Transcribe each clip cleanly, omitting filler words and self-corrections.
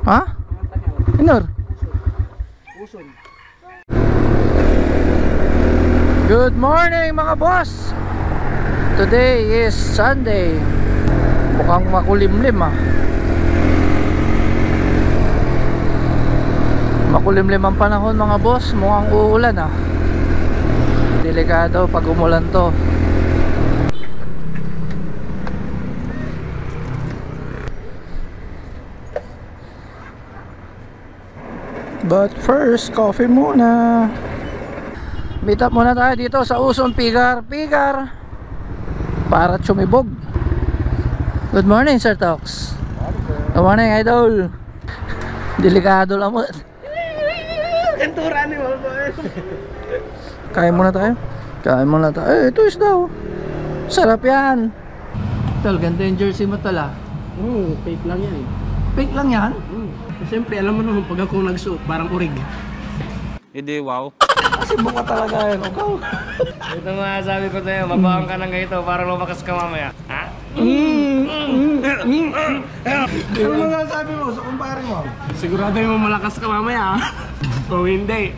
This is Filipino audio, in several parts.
Ha? Inor? Uson. Good morning mga boss. Today is Sunday. Mukhang makulimlim ah. Makulimlim ang panahon mga boss. Mukhang uulan ah. Delikado pag umulan to. But first, coffee muna. Meet up muna tayo dito sa Uson Pigar. Para tsumibog. Good morning Sir Tox. Good morning Idol. Delikado lang mo. Kentura ni mo. Kain muna tayo. Ito isda oh. Sarap yan. Tol, ganda yung jersey mo tala. Fake lang yan eh. Fake lang yan? Siyempre, alam mo naman pag ako nagsuot, parang urig. Hindi, wow. Kasi bunga talaga yan. Ikaw. Ito nga sabi ko sa'yo, mabawang ka ng ganito, parang lumakas ka mamaya. Ha? Ano masasabi mo sa kumpare mo? Sigurado mo malakas ka mamaya. O hindi,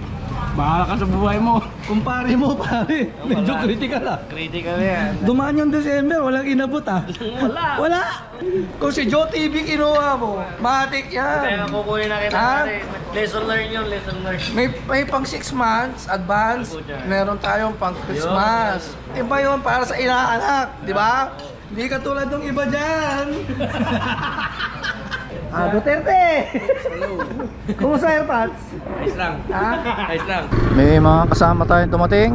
bahala ka sa buhay mo. Kumpare mo pare. Medyo critical ah. Critical yan. Dumaan yung December, walang inabot ah. Wala. Kung si Joe TV kinuha mo, matik Kaya yan. kukunin na kita Ha? natin. Lesson learned yun, lesson learned. May pang 6 months advance, meron tayong pang Christmas. Iba yun para sa inaanak, di ba? Hindi katulad ng iba dyan. Duterte! Kumusta AirPods? Ayos lang. Ha? Ayos lang. May mga kasama tayong dumating.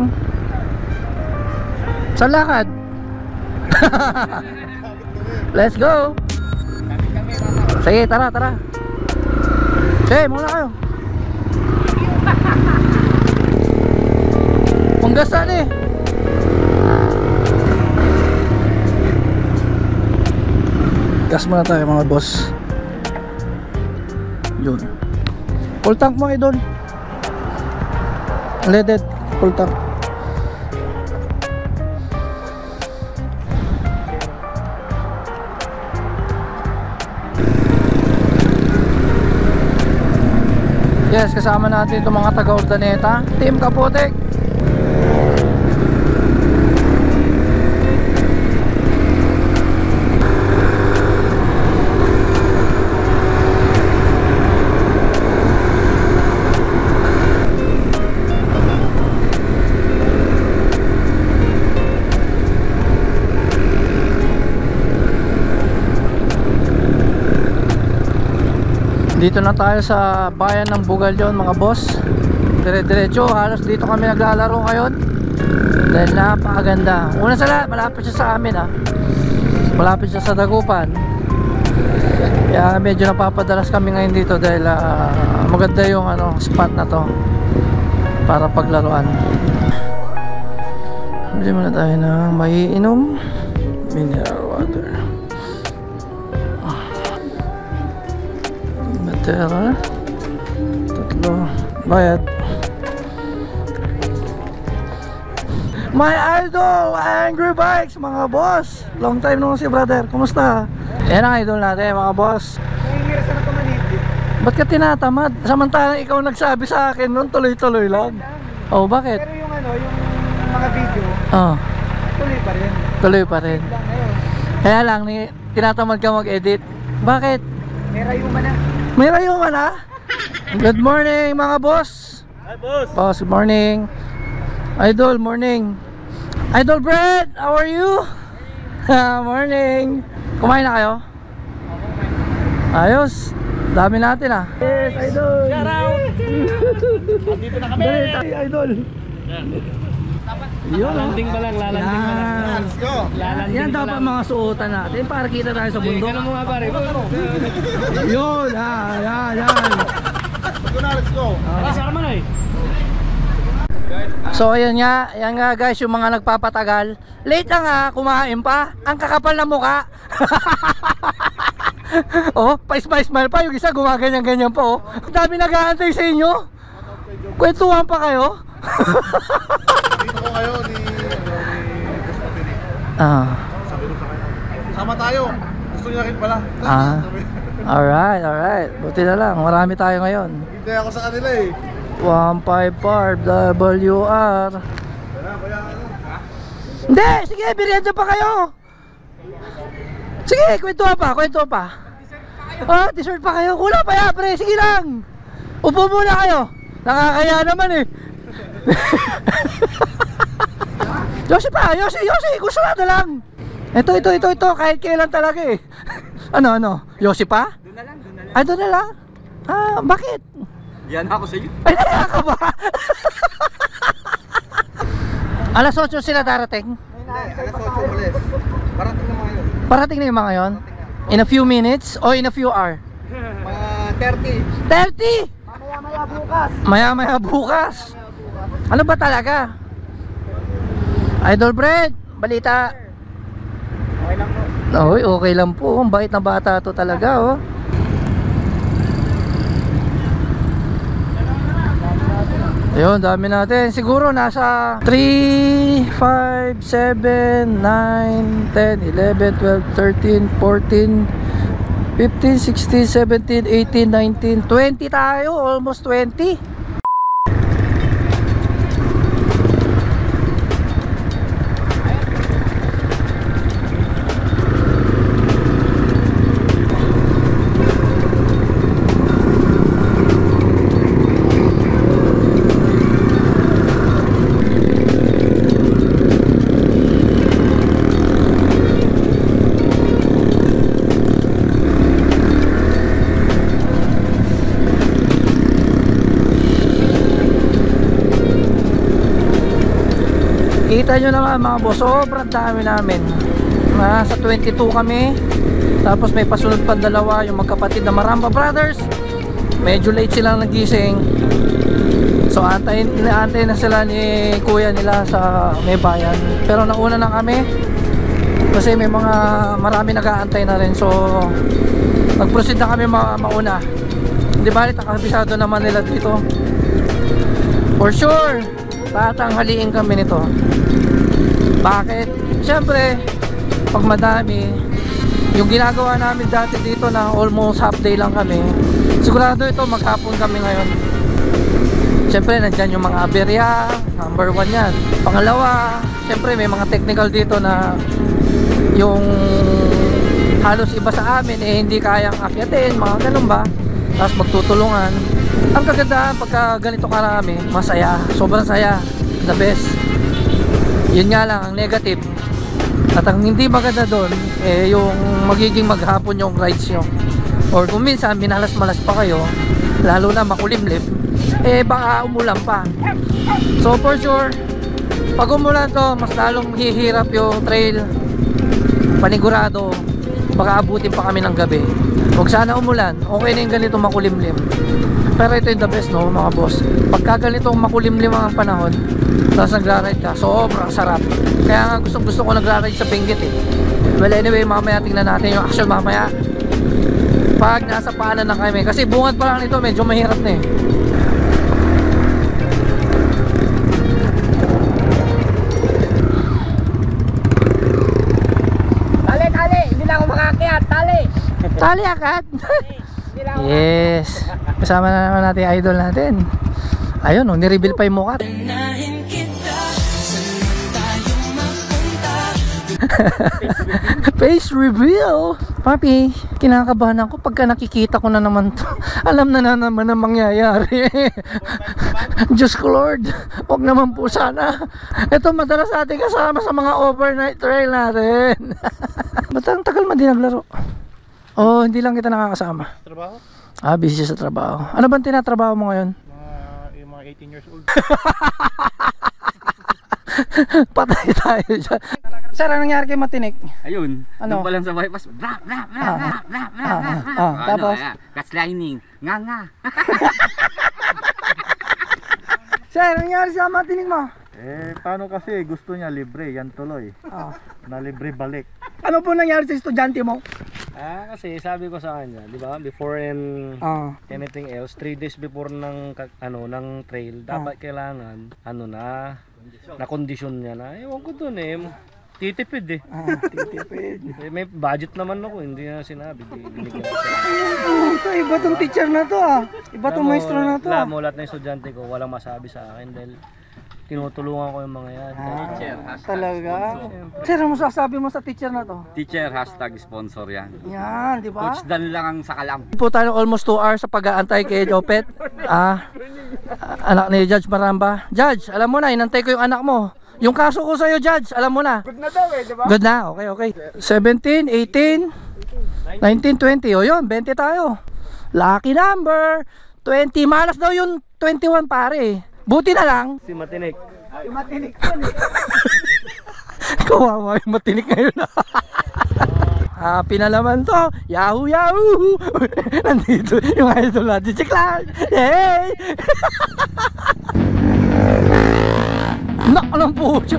Saan lakad? Let's go! Sige, tara. Sige, muna kayo. Panggasan eh. Gas muna tayo mga boss. Yun. Full tank mo idol. Leaded full tank. Yes, kasama natin itong mga taga-Urdaneta. Team Kaputik. Dito na tayo sa bayan ng Bugalyon mga boss. Dire-diretso, halos dito kami naglalaro ngayon. Dahil napakaganda. Una sa lahat, malapit siya sa amin ha. Malapit siya sa Dagupan. Kaya medyo napapadalas kami ngayon dito dahil maganda yung spot na to para paglaruan. Bili muna tayo ng maiinom. Mineral water. Tara, 3 bayad. My idol, Angry Bikes mga boss. Long time no si brother, kumusta? Yan ang idol natin mga boss. Nangingirasan ako manipid. Ba't ka tinatamad? Samantalang ikaw nagsabi sa akin noon, tuloy-tuloy lang. Oh, bakit? Pero yung yung mga video, Oh, tuloy pa rin. tuloy pa rin. Lang ngayon, Kaya lang, tinatamad ka mag-edit. Bakit? may rayuma na. May rayuma na? Good morning mga boss. Hi, boss. Boss, good morning. Idol, morning. Idol Brad, how are you? Morning. Kumain na kayo? Ayos. Dami natin ah. Yes, idol. Shout out. Dito na kami. Dali, idol. Yun, Lalanding pa lang, lalanding pa lang. yan. Lalanding Yan pa dapat lang. mga suotan natin para kita tayo sa bundok. Ganun mo nga pare. Yun, yan. Let's go. Kasama na eh. So ayan nga guys yung mga nagpapatagal. Late lang ha, kumain pa. Ang kakapal na mukha. Oh, pa-smile pa yung isa gumaganyan-ganyan pa oh. Ang dami nag-aantay sa inyo. Kwentuhan pa kayo. Dito ko kayo ni Gusto Pini. Ah. Sabi ko sa kanya, sama tayo. Gusto niya rin pala. Ah. Alright, alright. Buti na lang. Marami tayo ngayon. Hindi ako sa kanila eh. 155 WR. Hindi! Sige, biriyan pa kayo! Sige, kwentuhan pa, kwentuhan pa. Oh, t-shirt pa kayo. Kulang pa yan, pre. Sige lang. Upo muna kayo. Nakakaya naman eh. Yosi pa, Yosi, gusto na lang. Ito. Kahit kailan talaga eh. Ano? Yosi pa? Doon na lang. Ay, doon na lang. Ah, bakit? Yan ako sa iyo. Ay, naiya ka ba? Alas 8 sila darating. Alas 8 ulit. Parating na mga yun. Parating na yung mga yon. In a few minutes or in a few hours? 30. 30! Maya bukas. Maya bukas. Ano ba talaga? Idol Bread, balita. Okay lang po. Oy, okay lang po. Ang bait na bata to talaga, oh. Ayun, dami natin. Siguro nasa 3, 5, 7, 9, 10, 11, 12, 13, 14, 15, 16, 17, 18, 19, 20 tayo. Almost 20. Kita nyo naman mga boss, sobrang dami namin. Nasa 22 kami. Tapos may pasunod pa dalawa, yung magkapatid na Maramba Brothers. Medyo late silang nagising. So antay na sila ni kuya nila sa may bayan. Pero nauna na kami kasi may marami nag-aantay na rin. So nag-proceed na kami mauna. Hindi balit, nakabisado naman nila dito. For sure tatanghaliin kami nito. Bakit? Siyempre pag madami, yung ginagawa namin dati dito na almost half day lang kami, sigurado ito maghapon kami ngayon. Siyempre nandyan yung mga aberya, number 1 yan. Pangalawa, siyempre may mga technical dito na yung halos iba sa amin eh hindi kayang akyatin, mga ganun ba. Tapos magtutulungan. Ang kagandahan pagka ganito karami, masaya, sobrang saya, the best. Yun nga lang ang negative. At ang hindi maganda doon eh yung magiging maghapon yung rides nyo. Or kung minsan minalas-malas pa kayo, lalo na makulimlim, eh baka umulan pa. So for sure, pag umulan to, mas lalong hihirap yung trail. Panigurado, baka abutin pa kami ng gabi. Huwag sana umulan, okay na yung ganito makulimlim. Pero ito yung the best, no mga boss. Pagka ganitong makulimlim ang panahon, tapos nagra-ride ka, sobrang sarap. Kaya nga gusto ko nagra-ride sa Benguet eh. Well anyway, mamaya tingnan natin yung action mamaya pag nasa paanan na kami. Kasi bungad pa lang nito, medyo mahirap na eh. Tali! Hindi na ako makakyat! Tali agad. Yes. Kasama na naman natin yung idol natin. Ayun, oh, nireveal pa yung mukha. Face reveal. Papi, kinakabahan ako pagka nakikita ko na naman to. Alam na naman ang mangyayari. Diyos ko Lord, huwag naman po sana. Ito madalas natin kasama sa mga overnight trail natin. Ba't ang tagal man din naglaro? Oh, hindi lang kita nakakasama. Trabaho? Ah, busy sa trabaho. Ano bang tinatrabaho mo ngayon? Yung mga 18 years old. Patay tayo dyan. Sir, anong nangyari kay Matinik? Ayun. Ano? Doon pa lang sa bypass. Tapos? Catch lining. Nga. Sir, anong nangyari sa Matinik mo? Eh, paano kasi gusto niya libre, yan tuloy. Na libre balik. Ano po nangyari sa estudyante mo? Kasi sabi ko sa kanya, di ba? Before anything else, 3 days before ng trail, dapat kailangan na kondisyon niya na. Ewan ko dun eh. Titipid eh. Titipid. May budget naman ako, hindi na sinabi. Binigyan ko. Ito, iba tong teacher na to ah. Iba tong maestro na to ah. Alam mo, lahat ng estudyante ko, walang masabi sa akin dahil tinutulungan ko yung mga yan. Talaga? Sir, ano masasabi mo sa teacher na to? Teacher, #sponsor yan. Yan, di ba? Coach Dan lang ang sakalam. Po tayo almost 2 hours sa pag-aantay kay Jopet. Anak ni Judge Maramba. Judge, alam mo na, inantay ko yung anak mo. Yung kaso ko sa'yo, Judge, alam mo na. Good na daw eh, di ba? Good na, okay, okay. 17, 18, 19, 20. O yun, 20 tayo. Lucky number. 20, malas daw yung 21 pare. Buti na lang. Si Matinik. Yung matinik yun eh. Kawawa yung matinik ngayon. Happy na naman to. Yahoo, yahoo. Nandito yung idol natin si Clark. Hey! Nak ng puso.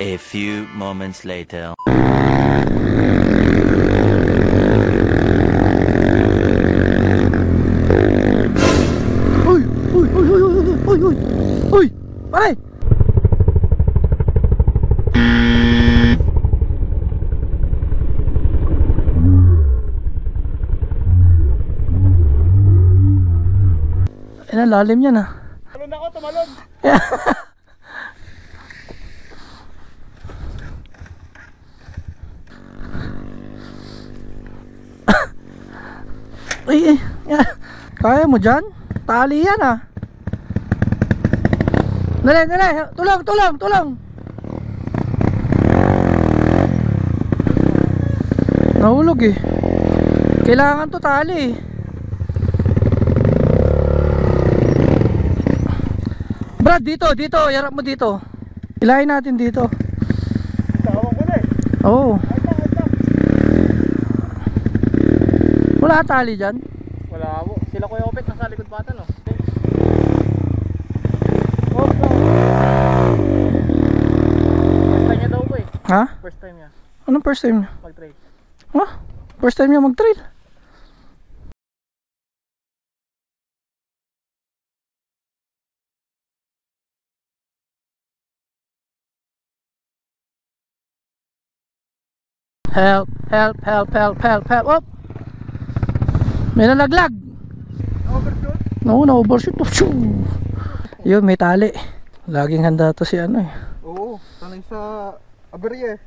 A few moments later. Uy! Uy! Uy! Uy! Uy! Uy! Uy! Uy! Pare! Ang lalim yan ah. Tumalon ako, tumalon. Ay, kaya mo dyan? Tali yan ah. Dali, dali. Tulong, tulong, tulong. Nahulog eh. Kailangan to tali eh. Brad, dito, dito. Yarap mo dito. Ilahin natin dito. Tawag ko na eh. Oo. Ay, tak. Wala tali dyan. Wala mo. Sila Kuya Opet nasa likod bata no? First time niya daw po eh. Ha? First time niya Anong first time niya? mag-trail. Ha? First time niya mag-trail? Help, help, help, help, help, help. Oh! May nalaglag. Overshoot? No, na-overshoot. Yun, may tali. Laging handa to si ano eh. Oo, sanay sa aberye.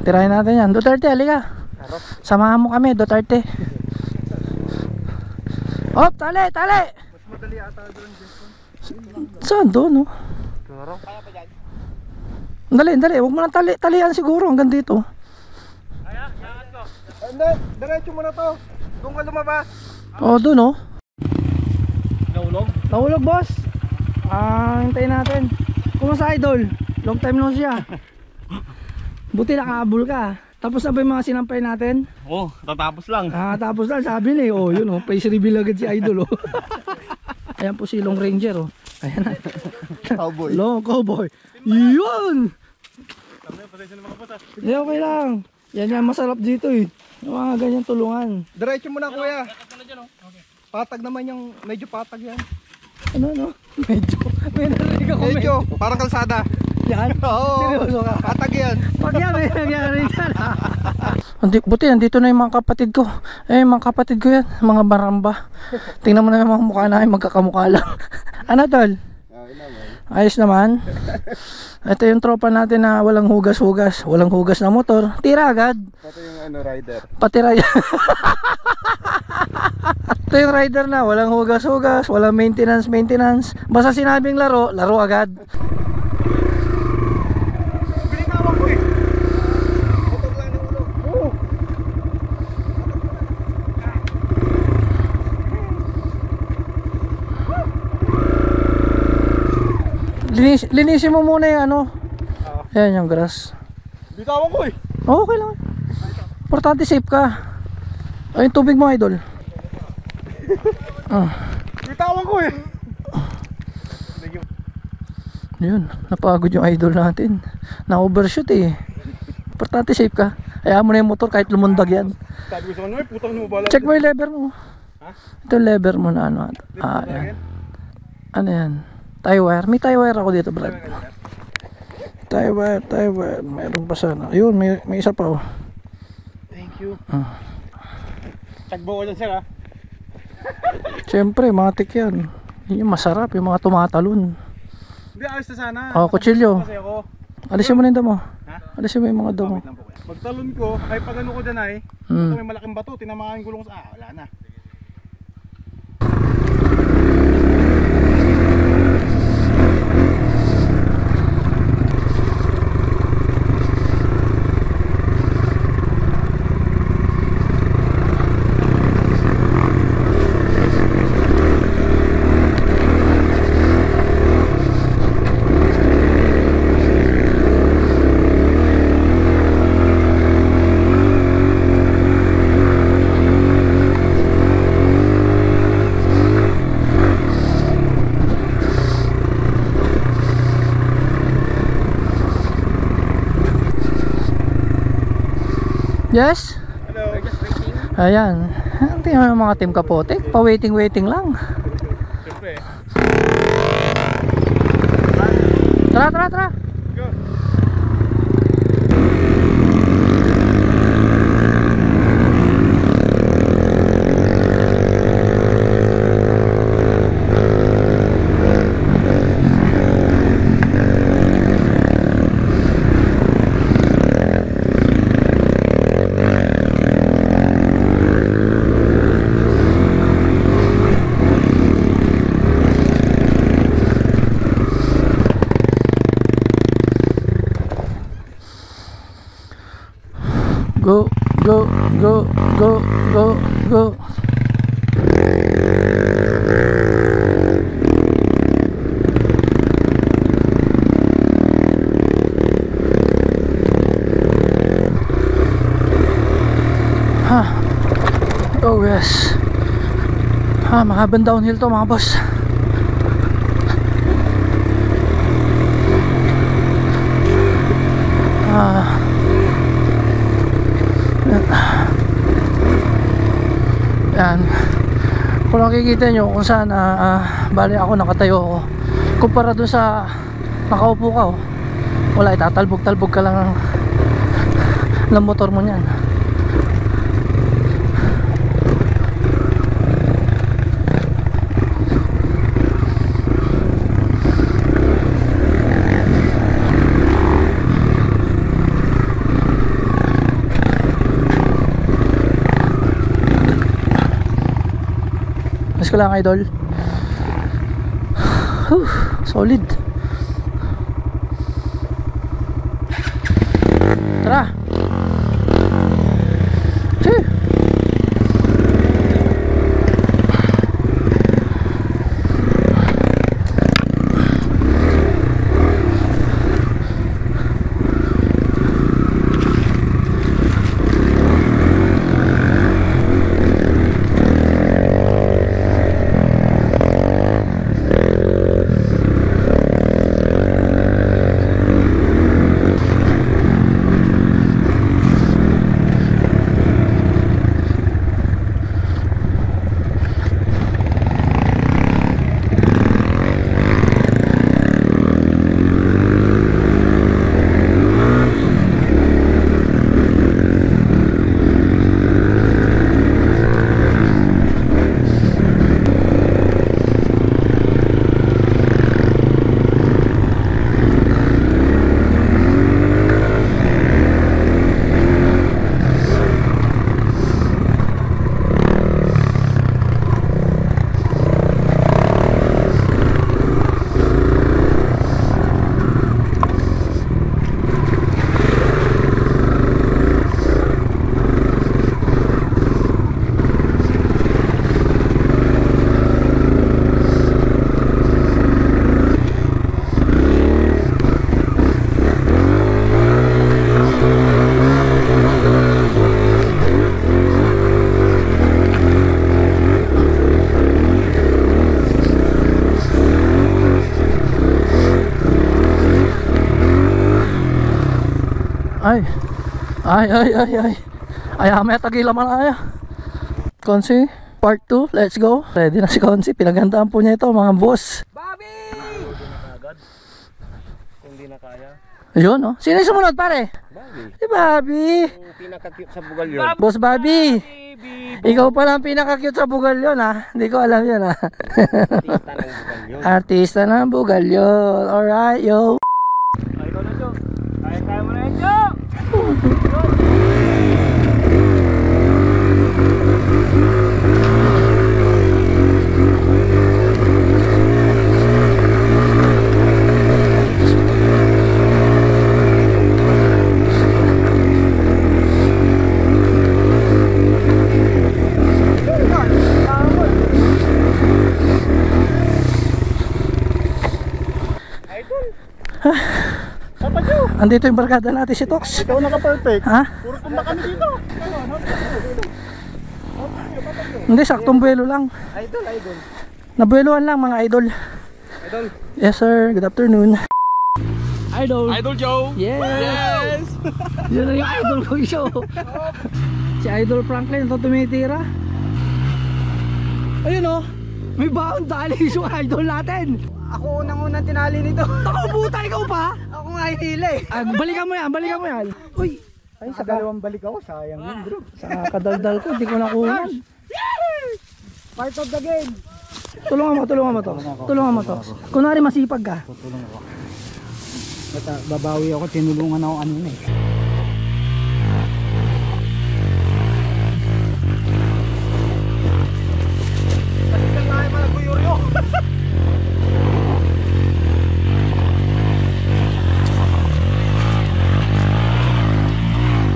Tirahin natin yan. Duterte, halika. Samahan mo kami, Duterte. Oh, tali, tali. Mas madali ata doon, Jason. Saan doon, no? Kaya pa dyan? Dali, dali. Huwag mo nang talian siguro hanggang dito. Kaya, yangat ko. Hindi, diretso mo na to. Doon ka lumabas. Oh, doon, oh. Naulog? Nahulog, boss. Hintayin natin. Kumusta, idol? Long time no siya. Buti nakahabol ka. Tapos na ba yung mga sinampay natin? Oh, tatapos lang. Tapos na, sabi niya, oh, yun, oh. Face reveal agad si idol, oh. Ayan po si Long Ranger, oh. Ayan na. Cowboy. Long Cowboy. Yun! Hindi, okay lang. Yan yan, masarap dito eh. Yung mga ganyan tulungan. Diretso mo na, kuya. Patag naman yung, medyo patag yan. Ano? Medyo. May narinig ako. Medyo, parang kalsada. Yan? Oo, Seryoso ka? patag yan. Pag yan, may nangyari dyan ha. Buti, nandito na yung mga kapatid ko. Mga kapatid ko yan. Mga baramba. Tingnan mo na yung mga mukha namin. Magkakamukha lang. Ano, tol? Ayos naman. Ito yung tropa natin na walang hugas-hugas. Walang hugas na motor. Tira agad. Pati yung rider. Pati raya. Ito yung rider na walang hugas-hugas, walang maintenance. Basta sinabing laro, laro agad. Binitawan ko eh. Motor lang ng ulo. Oo. Linisin mo muna yung ano. Ayan yung grass. Bitawan ko eh. Okay lang. Importante safe ka. Ay, yung tubig mo, idol. Bitawan ko eh. Yun, napagod yung idol natin. Na-overshoot eh. Importante safe ka. Hayaan mo na yung motor kahit lumundag yan. Sabi ko sa kanya, putang mo bala. Check mo yung lever mo. Ha? Ito yung lever mo na ano. Yan. Ano yan? Tie wire. May tie wire ako dito, Brad. Tie wire. Mayroon pa sana. Ayun, may isa pa oh. Thank you. Tagbo ko dyan sir ha. Siyempre, matik yan. Yun yung masarap, yung mga tumatalon. Hindi, ayos na sana. Oh, kutsilyo. Kasi ako. Alisin mo na yung damo. Ha? Alisin mo yung mga damo. Wait lang po kuya. Magtalon ko, ay pag ano ko dyan ay, may malaking bato, tinamaan ko lang sa, wala na. Yes? Hello. We're just waiting. Ayan. Tingnan mo yung mga team kapote. Pa-waiting lang. Siyempre. Tara. Go. Go. Oh yes. Mahabang downhill to mga boss. Yan. Kung nakikita nyo kung saan bali ako nakatayo ako kumpara dun sa nakaupo ka wala, itatalbog-talbog ka lang ng motor mo nyan. Mas ko lang idol. Solid. Tara. Ay. Ay, may tagila malaya. Konsi, part 2, let's go. Ready na si Konsi, pinaghandaan po niya ito mga boss. Kung di na kaya. Ayun, oh. Sino yung sumunod, pare? Bobby. Si Bobby. Yung pinaka-cute sa bugal yun. Boss Bobby. Ikaw pala ang pinaka-cute sa bugal yun, ha? Hindi ko alam yun, ha? Artista ng bugal yun. Artista ng bugal yun. Alright, yo. Ay, ikaw na, Jo. Kaya mo na yan, Jo. Andito yung barkada natin si Tox. Ikaw naka-perfect. Ha? Puro tumba kami dito. Hindi, saktong buwelo lang. Idol. Nabuweluhan lang mga idol. Idol. Yes sir, good afternoon. Idol. Idol Joe! Yes! Yun na yung idol ko show. Si Idol Franklin, ito tumitira. Ayun o, may baon dali yung idol natin. Ako unang-unang tinali nito. Ako buta, ikaw pa? Ako nga hinila eh. Balikan mo yan. Uy, Ay, sa dalawang balik ako, sayang yun bro. sa kadaldal ko, di ko nakuhan. Part of the game. Tulungan mo to. Kunwari masipag ka. Tutulong ako. Babawi ako, tinulungan ako kanina eh.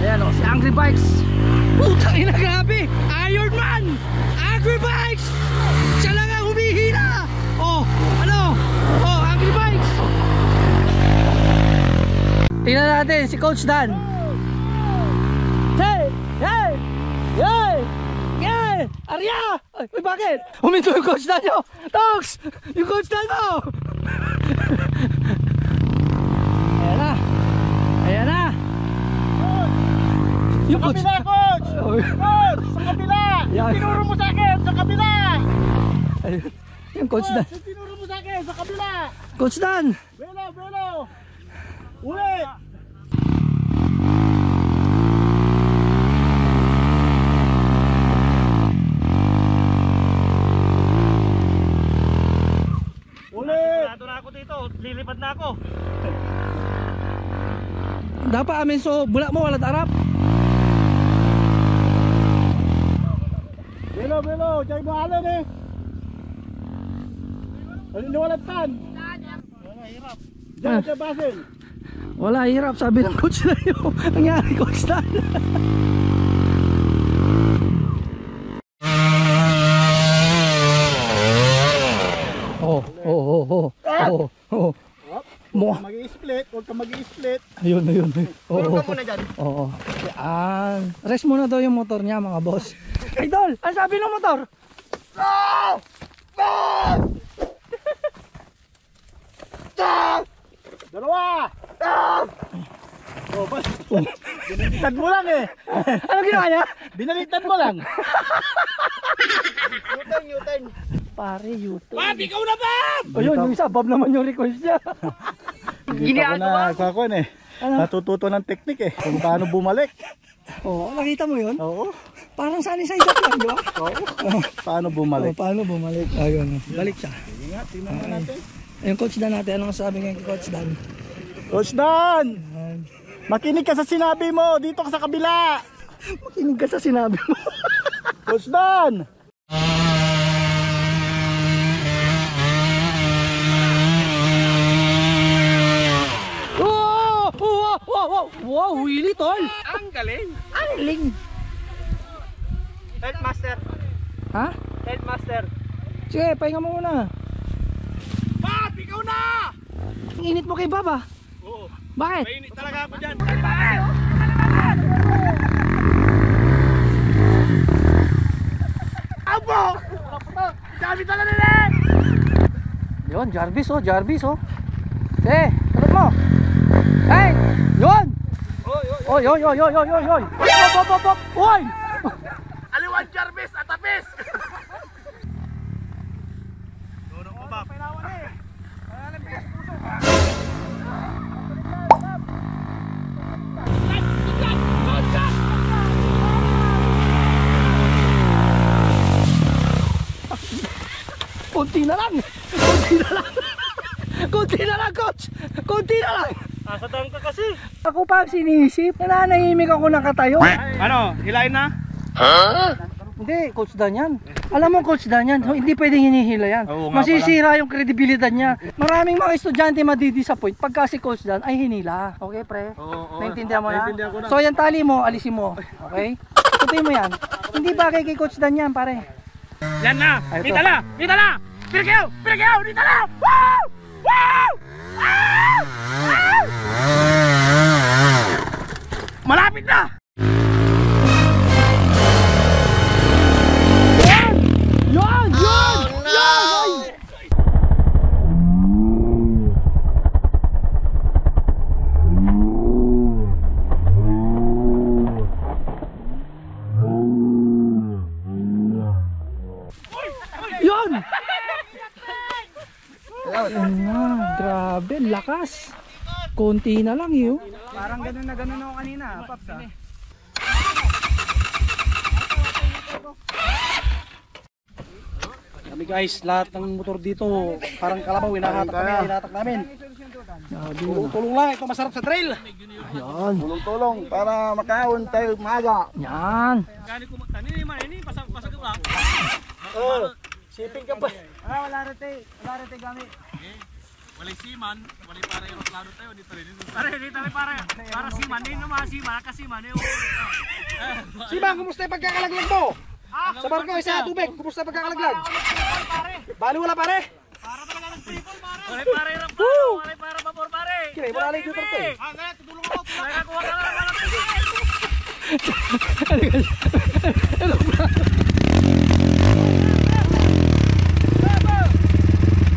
Ayan o, si Angry Bikes. Putang ina, grabe. Iron Man, Angry Bikes. Siya lang ang humihina. Oh, ano? Oh, Angry Bikes. Tingnan natin si Coach Dan. Hey! Arya! Ay, bakit? Huminto yung Coach Dan nyo. Tox! Yung Coach Dan mo. Ayan na. Yung Coach. Sa kabila, coach! Coach! Sa kabila! Yan. Tinuro mo sa akin, sa kabila! Ayun. Yung Coach Dan. Tinuro mo sa akin, sa kabila! Coach Dan. Belo! Ulit! Ulit! Sigurado na ako dito. Lilipad na ako. Dapat amin so bulak mo wala tarap. Belo! Diyan mo alam eh! Niwalat tan! Diyan sa basin! Wala hirap sabi ng coach na yun. Nangyari Coach Dan. Oh. Mo. Mag-i-split, huwag ka mag-i-split. Ayun. Oo. Ka muna dyan. Oo. Yan. Rest muna daw yung motor niya mga boss. Idol, ang sabi ng motor? Dalawa! Oh, bas. Binaliktad mo lang eh. Ano ginawa niya? Binaliktad mo lang. U-turn. Pare, YouTube. Bob, ikaw na Bob! Ayun, yung isa, Bob naman yung request niya. Ako na, natututo ng teknik eh. Kung paano bumalik. Oo, nakita mo yun? Oo. Parang sunny side up lang, di ba? Paano Oo, bumalik. paano bumalik? Ayun, balik siya. Sige nga, tingnan mo natin. Ayun, Coach Dan natin. Anong sabi ngayon kay Coach Dan? Coach Dan! Makinig ka sa sinabi mo. Dito ka sa kabila. Makinig ka sa sinabi mo. Coach Dan! Wow, wheelie tol. Ang galing! Angling. Headmaster. Ha? Headmaster. Sige, pahinga mo muna. Bob, ikaw na! Ang init mo kay Baba. Oo. Bakit? Mainit talaga ako dyan. Abo! Sabi talaga nila! Yun, Jarvis oh. Eh, tulad mo. Hey, yun. Oy, oy, oy, oy, oy, oy, oy. Op. Oy! Aliwan Jarvis at Tapis! Kunti na lang, coach. Kunti na lang. Asa tayo ka kasi? Ako pa sinisip, nananahimik ako nakatayo. Ano? Hilain na? Hindi, Coach Dan yan. Alam mo, Coach Dan yan, hindi pwedeng hinihila yan. Masisira yung kredibilidad niya. Maraming mga estudyante madidisappoint pagka si Coach Dan ay hinila. Okay, pre? Naintindihan mo na? So, yan tali mo, alisin mo. Okay? Tutuin mo yan. Hindi bagay kay Coach Dan yan, pare. Yan na! Dito na! Dito na! Pirikaw! Dito na! Wow! Wow! Malapit na! Yan! Grabe, lakas. Konti na lang yun. Parang ganun na ganun ako kanina, Paps ha. Kami guys, lahat ng motor dito parang kalabaw, hinahatak namin. Tulong lang, ito masarap sa trail. Ayan. Tulong para makaon tayo maaga. Yan. Shipping ka pa. Wala rete gamit. Walay siman, walay para yung klaro tayo dito rin. Pare, dito rin para siman, hindi naman siman, kasiman eh. Siman, kumusta yung pagkakalaglag mo? Sa barko, isa tubig, kumusta pagkakalaglag? Bali wala pare? Para talaga ng people, pare. Walay para yung klaro, walay para vapor, pare. Kaya, wala lang dito to eh. Tutulong ako. Kaya kuha ka lang.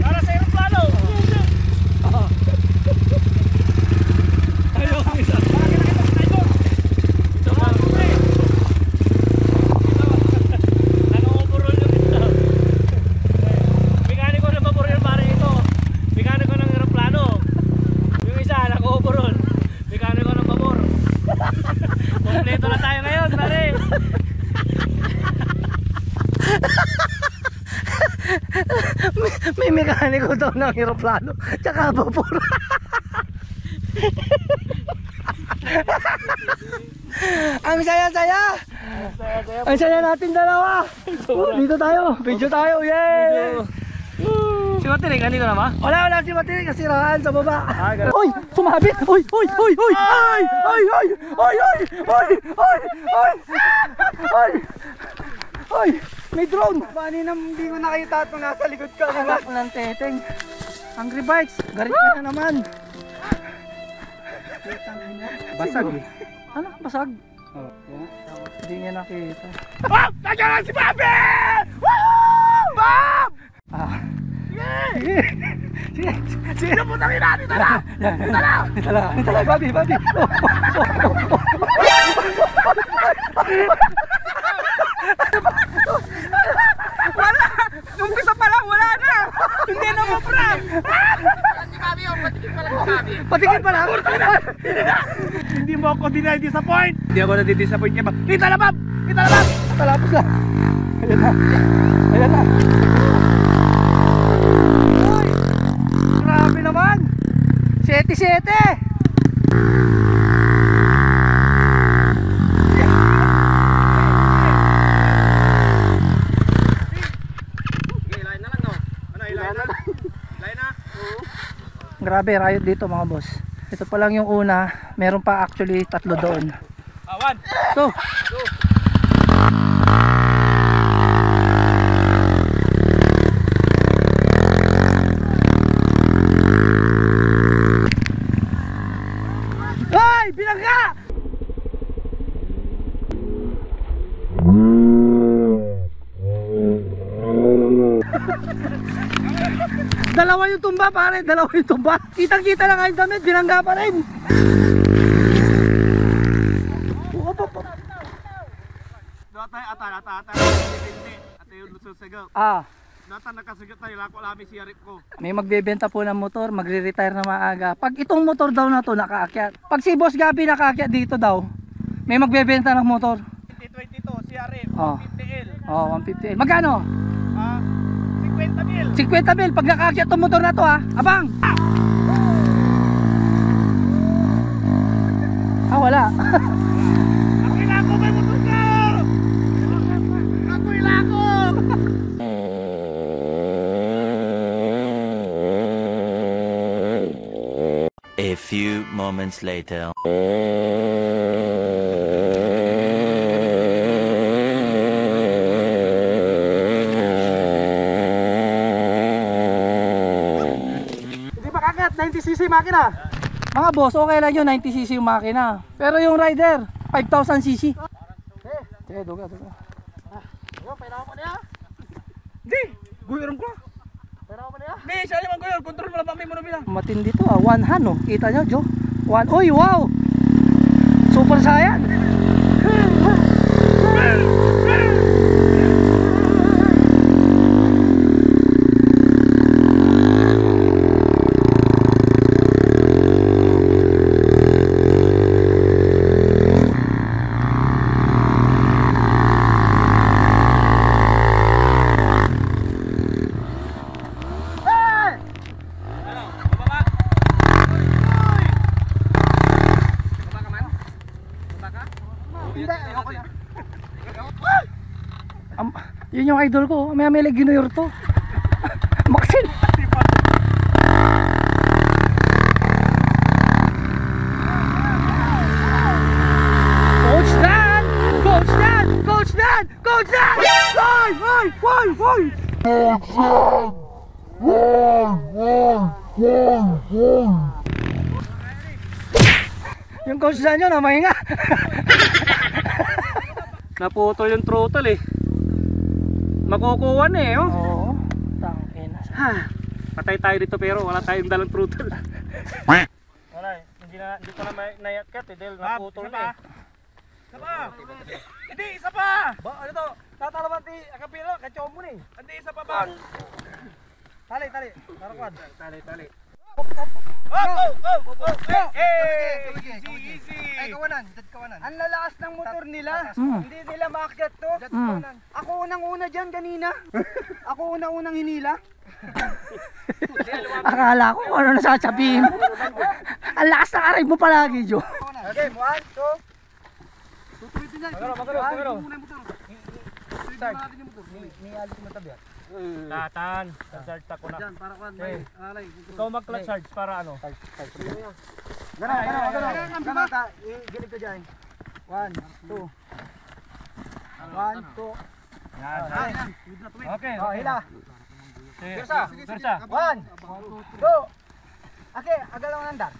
Para sa aeroplano. Kompleto na tayo ngayon, pare. May mekaniko daw ng aeroplano tsaka vapor. Ang saya-saya. Ang saya natin dalawa. Dito tayo, video tayo. Yay! Si Matinig, andito na ba? Wala si Matinig kasi rahan sa baba. Oy, sumabit. Oy. Ay, may drone. Bani na hindi ko nakita itong nasa likod ka. Anak ng teteng. Angry Bikes, garit ka na naman. Basag eh. Ano? Basag? Hindi niya nakita. Oh! Nandiyan lang si Bobby! Woo! Bob! Sige! Putang ina! Dito na! Dito lang, Bobby. Wala! Nung umpisa pa lang, wala na! Hindi na ma-prank! Patingin pa lang. Hindi mo ako dinay-disappoint! Hindi ako nadidisappoint niya, Bob! Dito na, Bob! Talapos na. Ayan na. Uy! Grabe naman. 7-7. Grabe, riot dito mga boss. Ito pa lang yung una. Meron pa actually 3 doon. Awan! So, ay, bilangga! Dalawa yung tumba pare, dalawa yung tumba. Kitang-kita na nga yung damit, bilangga pa rin. sagap. Data nakasagot tayo, lako lami si Arip ko. May magbebenta po ng motor, magre-retire na maaga. Pag itong motor daw na to nakaakyat. Pag si Boss Gabi nakaakyat dito daw, may magbebenta ng motor. 2022, si Arip, Oh. 50L. 150. Magkano? 50 mil. 50 mil pag nakaakyat tong motor na to ha. Abang! Wala. Ako'y lako, may motor ka! Ako'y lako! A few moments later. Hindi makakat, 90cc makina. Mga boss, okay lang yun, 90cc yung makina. Pero yung rider, 5,000cc. Duga. Painawa mo niya. Di, guyurong ko. Painawa mo niya. Di, siya naman guyur, control mo lang pa may mo bilang. Matindi to one hand oh. Kita nyo, Jo? One, uy, wow! Super Saiyan! Yun yung idol ko, may Ginuyor to. Maxin! Coach Dan! Coach Dan! Coach Dan! Coach Dan! Hoy! Yung coach Dan yun, mahinga. Naputol yung throttle eh. Makukuha na eh, oh. Oo. Tangina. Patay tayo dito pero wala tayong dalang throttle. Wala eh. Hindi ko na naiakyat eh dahil naputol na eh. Isa pa! Hindi, isa pa! Ba, ano to? Tatalaban ti akapilo, kachom mo ni. Hindi, isa pa ba? Tali. Tarakwad. Tali. Oh! Easy! Ay, kawanan. Dad kawanan. Ang lalakas ng motor nila. Mm. Hindi nila maakyat to. Ako unang-una dyan kanina. Ako unang-unang hinila. Akala ko kung ano nasasabihin mo. Ang lakas na aray mo palagi, Jo. Okay, 1, 2. Tutulitin niya. Magano. Tatan, charge ako na. Diyan, para kwan. Alay. Ikaw mag-clutch charge para ano? Ganun. Gilid ko dyan. 1, 2. 1, 2. Yan. Okay. Hila. Persa. 1, 2. Okay, agalang nandar.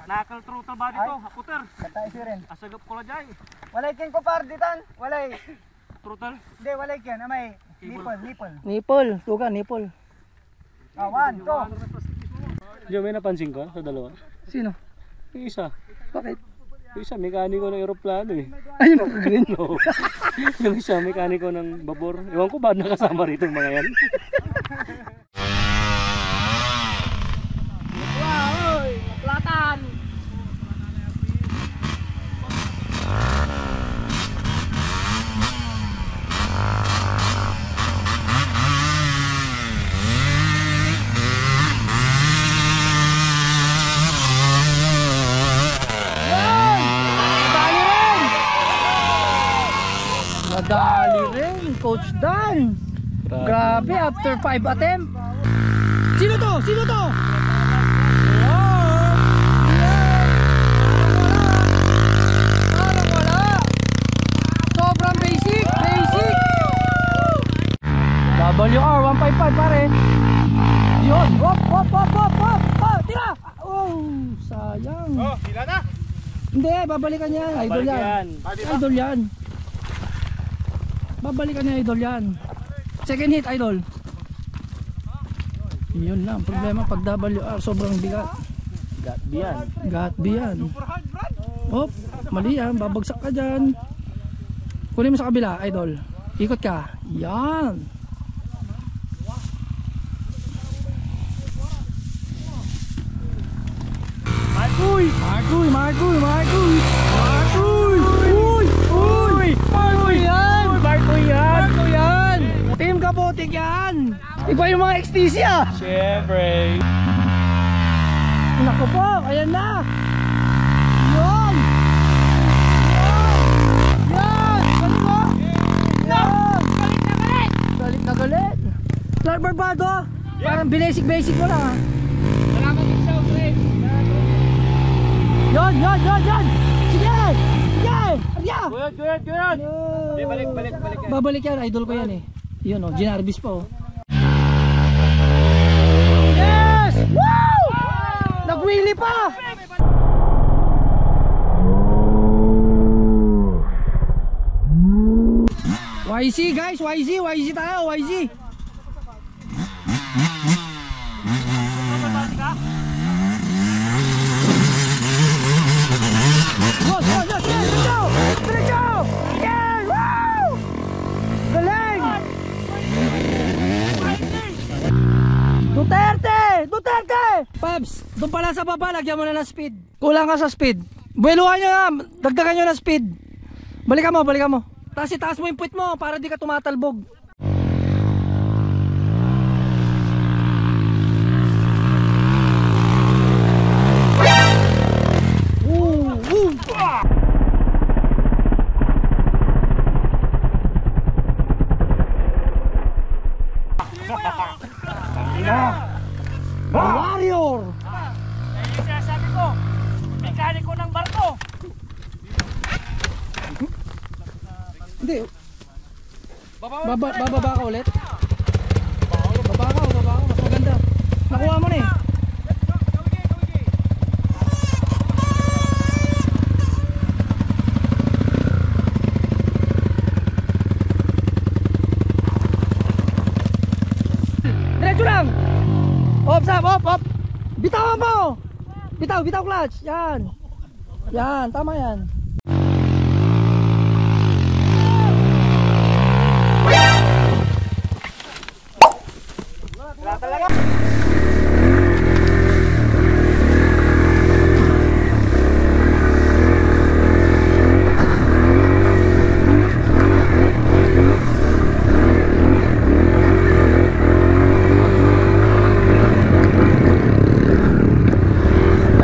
Nakal throttle ba dito? Haputer. Kata isirin. Asagap ko la jay. Walay kin ko parditan. Walay. Throttle. Hindi, walay kin. Amay. Nipple. Nipol. Tuga, nipol. 1, 2. Diyo, may napansin ko sa dalawa. Sino? Yung isa. Bakit? Yung isa, mekaniko ng aeroplano eh. Ayun ang green. No. Yung isa, mekaniko ng babor. Ewan ko ba nakasama rito mga yan? Madali rin, Coach Dan. Grabe, after 5 attempt. Sino to? Parang wala. Sobrang basic. WR 155 pare. Yun, hop. Tira. Oh, sayang. Sila na! Hindi, babalikan niya. Idol yan. Babalikan niya, idol yan. Second hit, idol. Yun lang, problema pag WR sobrang bigat. Gat biyan. Hop, mali yan, babagsak ka dyan. Kunin mo sa kabila, idol. Ikot ka. Yan. Margoy! Margoy! Margoy! Margoy! Margoy! Uy! Uy! Margoy yan! Margoy yan! Margoy yan! Team Kapotik yan! Iba yung mga XTC ah! Siyempre. Naku po! Ayan na! Yan! Yan! Ano ba? Yan! Galit na galit! Clark Barbado! Parang basic mo lang ah! Yan! Yan! Yan! Yan! Sige! Sige! Arya! Good. Balik. Babalik yan, idol ko yan eh. Yun oh, Ginarbis pa oh. Yes! Woo! Nagwili pa! YZ guys, YZ tayo, YZ. Diretso! Yes! Woo! Galing! Duterte! Pabs, doon pala sa baba, lagyan mo na ng speed. Kulang ka sa speed. Bueluhan nyo na, dagdagan nyo ng speed. Balikan mo. Itaas mo yung puwit mo para di ka tumatalbog. Warrior! Yung sinasabi ko, mekaniko ng barko. Hindi. Bababa ka ulit? Baba ka. Mas maganda. Nakuha mo na eh. Diretso lang! Op! Bitawan mo! Bitaw clutch! Yan! Tama yan.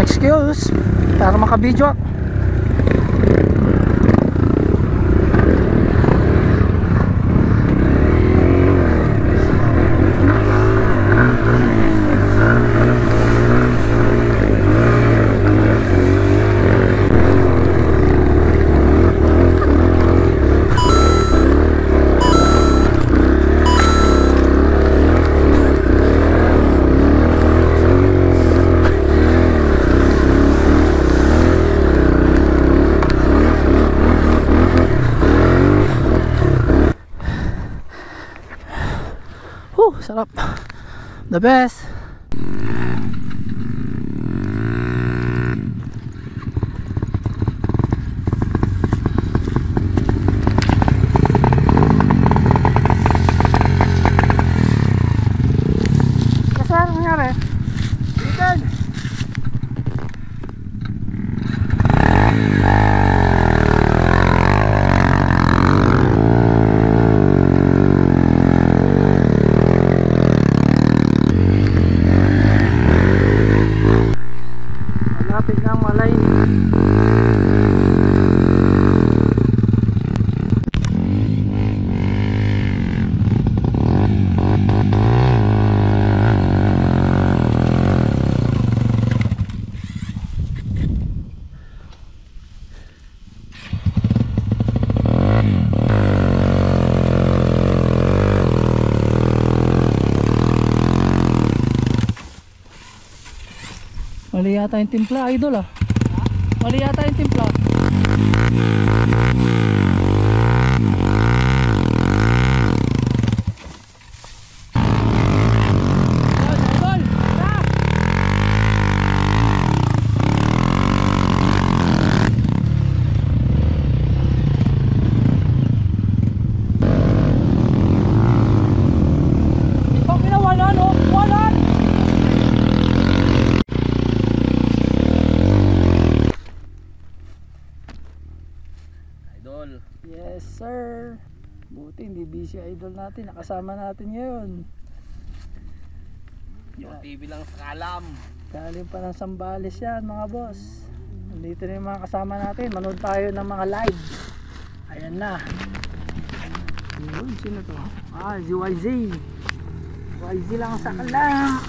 Excuse para makabidyo. Sarap. The best. Kasi ano nangyari? Bitin! Malapit ng Malay. Mali yata yung timpla, idol ah. Mali yata yung timpla. Idol! Tara! Yes sir. Buti hindi busy idol natin. Nakasama natin ngayon. Yung TV lang sa kalam. Galing pa ng Sambales yan mga boss. Nandito na yung mga kasama natin. Manood tayo ng mga live. Ayan na. Yun, sino to? Ah, YZ. YZ lang sa kalam.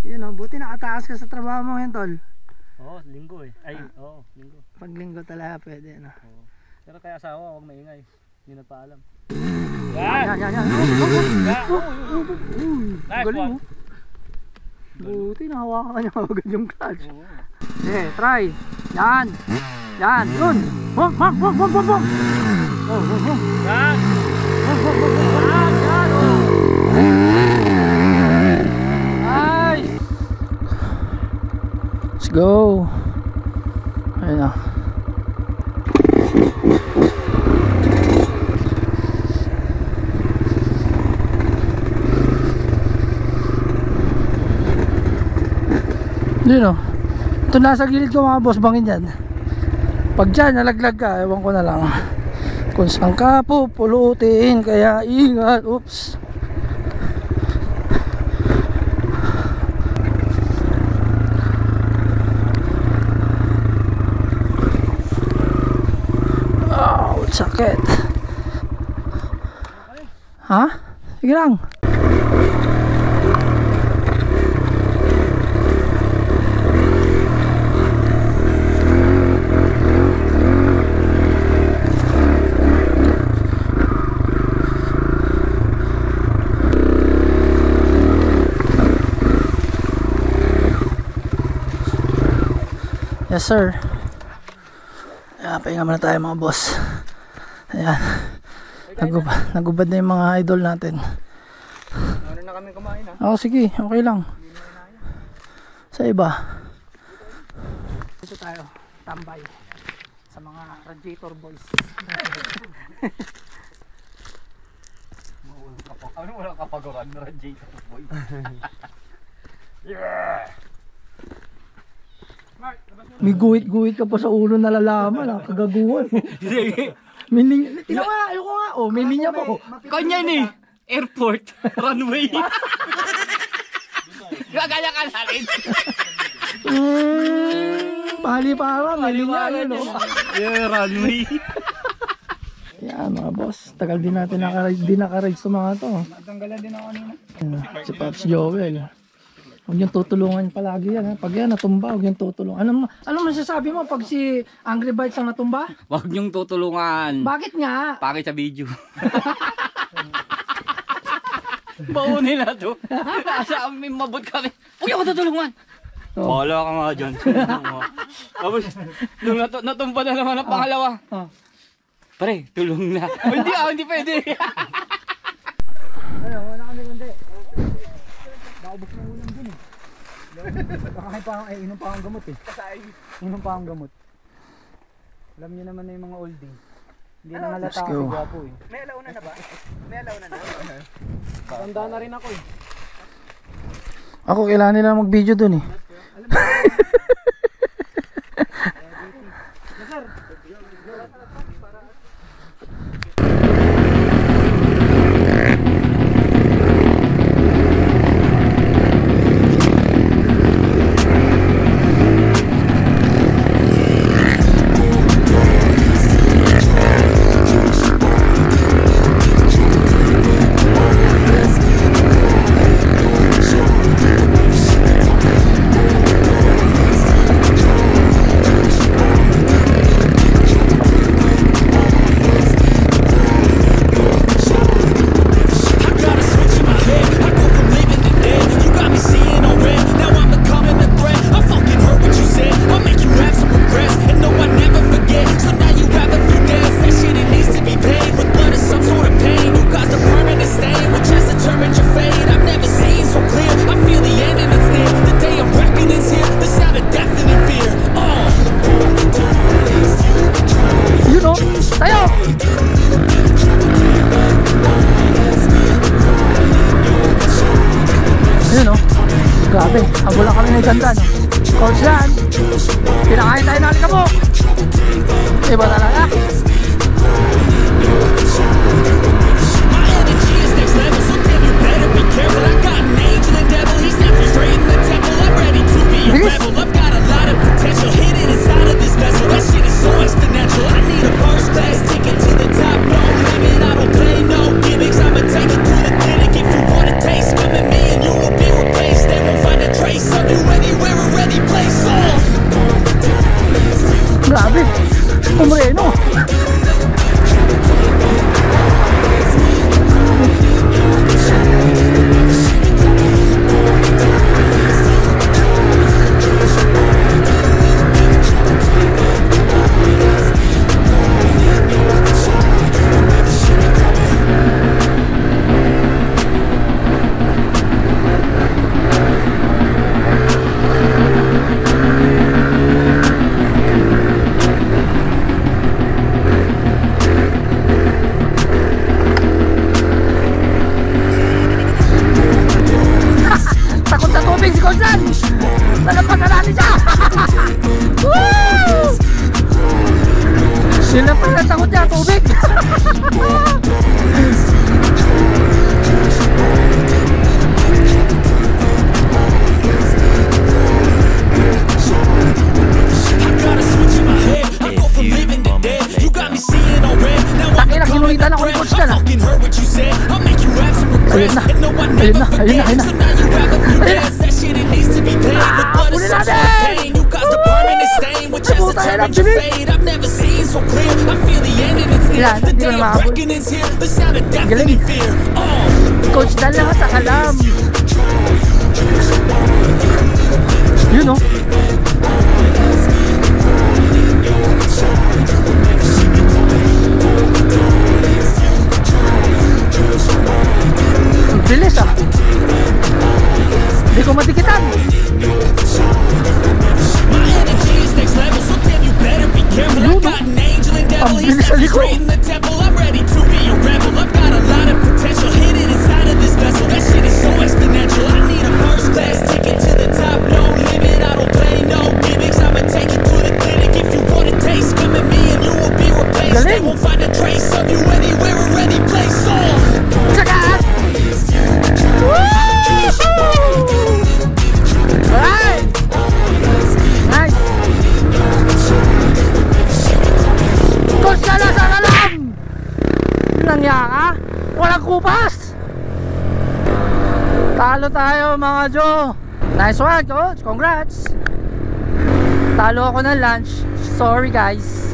Yun o, buti nakatakas ka sa trabaho mo ngayon tol. Oo, linggo eh. Ay, oo, linggo. Pag linggo talaga pwede na. Oo. Pero kaya asawa, huwag maingay. Hindi nagpaalam. Yan, yan, yan. Nice Galing one. mo. Buti nahawakan niya agad yung clutch. Try. Yan. Yan, yun. Bum, bum, bum, bum, bum, bum. Oh, bum, bum. Yan. Bum, bum, bum, bum. Yan, yan, oh. Nice. Let's go. Ayun na. Yun o. Ito nasa gilid ko mga boss, bangin yan. Pag dyan nalaglag ka, ewan ko na lang kung saan ka pupulutin, kaya ingat. Oops. Oh, sakit. Ha? Sige lang. Yes sir. Ayan, pahinga muna tayo mga boss. Ayan. Nagubad na yung mga idol natin. Ano na kami kumain ha? Oo, sige, okay lang. Sa iba. Dito tayo, tambay. Sa mga radiator boys. Ano walang kapagawan na radiator boy? May guhit-guhit ka pa sa ulo na lalaman, ha? Kagaguhan. May linya, tinawa, ayoko nga, oh, may linya pa, oh. Kanya ni airport, runway. Gagaya ka na rin. Pali para, may linya, yun, oh. Yeah, runway. Yan, mga boss, tagal din natin naka-ride sa mga to. Natanggalan din ako kanina. Yan, si Pops Joel. Huwag yung tutulungan palagi yan, ha? Pag yan natumba, huwag yung tutulungan. Ano masasabi mo pag si Angry Bites ang natumba? Huwag niyong tutulungan. Bakit nga? Pakit sa video. Baunin na to. Asa kami mabot kami. Huwag ako tutulungan. Bahala ka nga dyan. Tapos, nung natumpa na naman ang pangalawa. Pare, tulong na. Hindi pwede. Ano, wala kami kundi. Naubos na ulam dun eh. Inom pa akong gamot eh. Inom pa akong gamot. Alam niyo naman na yung mga oldie. Hindi na halata ako gwapo eh. May alauna na ba? May alauna na? Tanda na rin ako eh. Ako kailangan nila mag-video dun eh. Tayo! Ayun o. Grabe. Abo lang kami na ganda, no? Coach yan. Pinakain tayo ng alikabok. Iba talaga. Grabe. Umreno. Takot sa tubig si Gonzan! Nalampasan natin siya! Woo! Yun lang pala takot niya, tubig! Takina, ginulitan ako ni Coach Dan, ah. Ayun na, ayun na, ayun na, ayun na, ayun na. Kunin natin! Puta yan ang bilis! Ilan, hindi ko na makabot. Galing. Coach Dan lahat ang alam. Yun o. Ang bilis ah. Hindi ko matikitan. Ang bilis sa liko. Galing. Sagat! Alright! Nice! Coach na lang sa alam! Nangyaka? Walang kupas! Talo tayo mga Joe! Nice work, Coach! Congrats! Talo ako ng lunch. Sorry guys.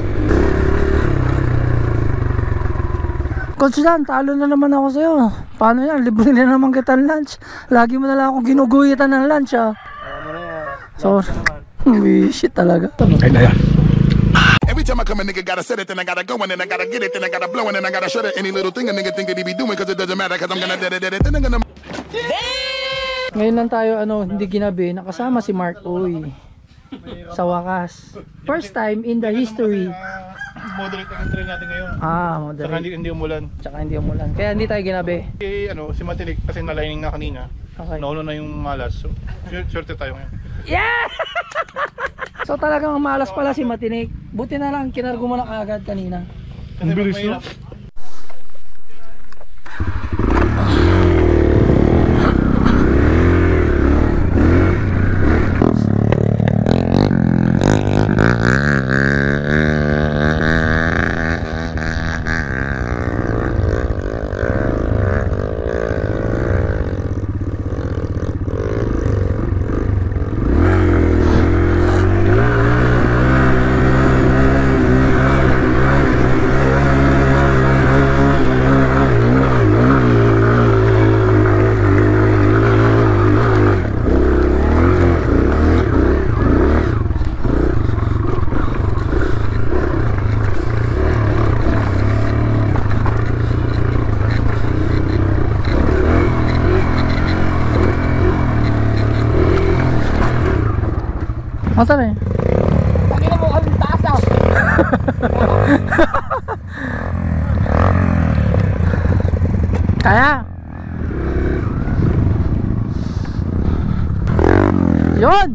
Coach Dan, talo na naman ako sa'yo. Paano yan? Libre na naman kita ng lunch. Lagi mo na lang akong ginuguyitan ng lunch, ah. So, shit talaga. Okay na yan. Every time I come a nigga gotta set it, then I gotta go and then I gotta get it, then I gotta blow and then I gotta shut it. Any little thing a nigga think that he be doing, cause it doesn't matter, cause I'm gonna dead it, then I'm gonna... Ngayon lang tayo, hindi ginabi. Nakasama si Mark Uy. Sa wakas. First time in the history. Moderate ang train natin ngayon. Moderate. Saka hindi umulan. Tsaka hindi umulan. Kaya hindi tayo ginabi. Si Matinik kasi nalining na kanina. Okay. Naulo na yung malas. So, swerte tayo ngayon. Yeah! So talagang malas pala si Matinik. Buti na lang, kinargo mo na kaagad kanina. Ang bilis no? Masa na eh? Tangina mo kami taas ah. Kaya yun.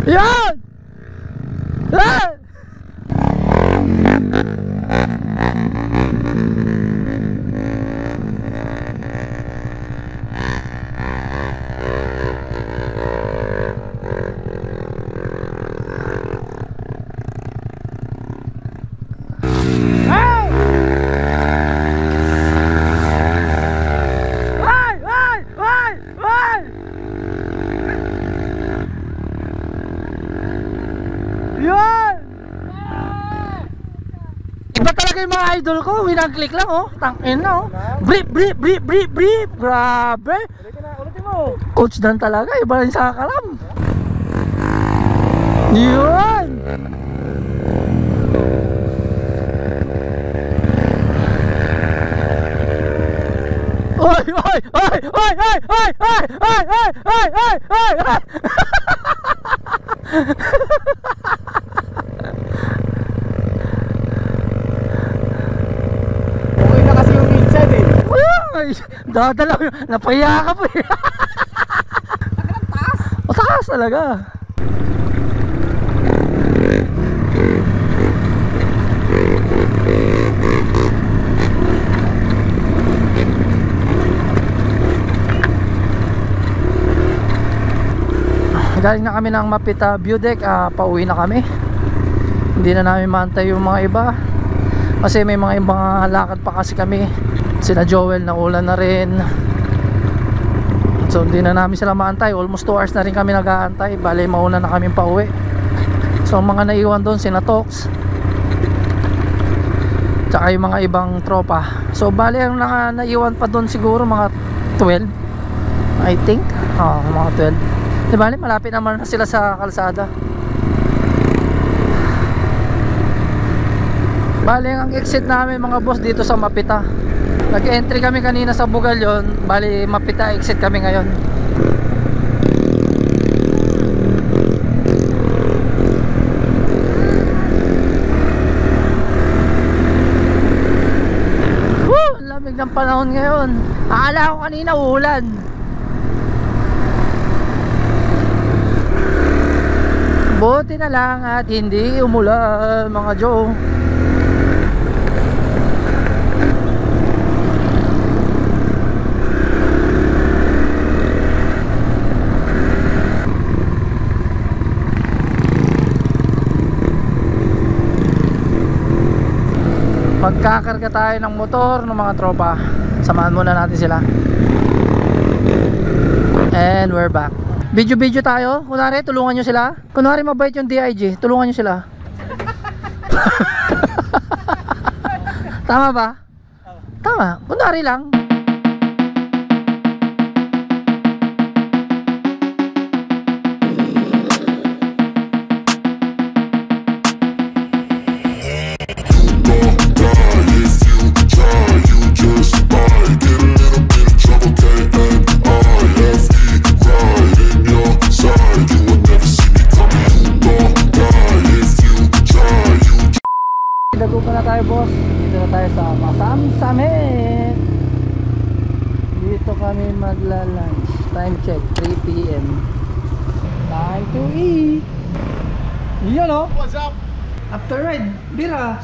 Yan! Ah! Iba talaga yung mga idol ko, winag-click lang oh. Tangin na oh. Brip, brip, brip, brip, brip. Grabe. Coach Dan talaga, iba rin sa kalam. Yun. Oy, oy, oy, oy, oy, oy, oy, oy, oy, oy, oy, oy, oy. Okay na kasi yung inside eh. Ay, dadalaw yun. Napahiya ka pa eh. Taas. Taas talaga. Galing na kami ng Mapita View Deck, pauwi na kami. Hindi na namin maantay yung mga iba kasi may mga ibang lakad pa kasi kami. Sina Joel na ulan na rin, so hindi na namin sila maantay. Almost 2 hours na rin kami nag-aantay. Bale mauna na kami pauwi. So mga naiwan doon sina Tox tsaka yung mga ibang tropa. So bale ang naiwan pa doon siguro mga 12 I think. Mga 12. Di bale malapit naman na sila sa kalsada. Bale ang exit namin mga boss dito sa Mapita. Nag-entry kami kanina sa Bugalyon. Bale Mapita exit kami ngayon. Woo! Ang lamig ng panahon ngayon. Akala ko kanina uulan. Buti na lang at hindi umulan mga Joe. Magkakarga tayo ng motor ng mga tropa. Samahan muna natin sila. And we're back. Video tayo. Kunwari tulungan nyo sila. Kunwari mabait yung DIG, tulungan nyo sila. Tama ba? Tama. Kunwari lang. Dago pa na tayo boss. Dito na tayo sa Masamsamin. Dito kami magla-lunch. Time check 3 PM. Time to eat. Yan o. What's up? After ride, bira.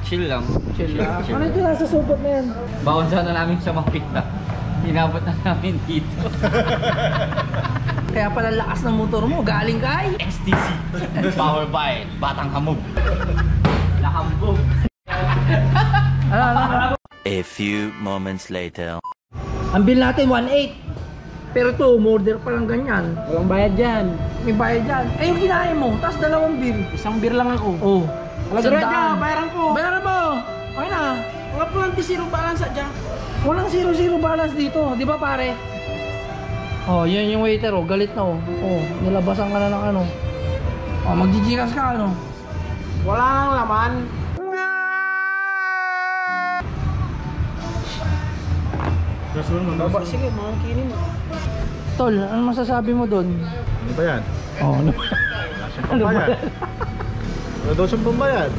Chill lang. Chill lang. Ano ito nasa supot na yan? Bawal sana namin siya Mapita. Inabot na namin dito. Kaya pala lakas ng motor mo. Galing kay XTC. Power by Batang Hamog. Lahambog. ano? A few moments later. Ang bill natin 1.8. Pero to, order pa lang ganyan. Walang bayad dyan. May bayad dyan. Eh yung kinain mo, tapos 2 beer. Isang beer lang ako. Oh. Alagran dyan, bayaran ko. Bayaran mo. Okay na. Wala po lang zero balance dyan. Walang 0-0 balance dito. Di ba pare? Oh, yan yung waiter oh. Galit na oh. Oh, nilabasan ka na ng ano. Oh, magjijikas ka ano. Walang laman. Baba, sige, makakinin mo. Tol, ano masasabi mo doon? Ano ba yan? Oh, ano? Ano ba yan? Ano daw siyang pambayad?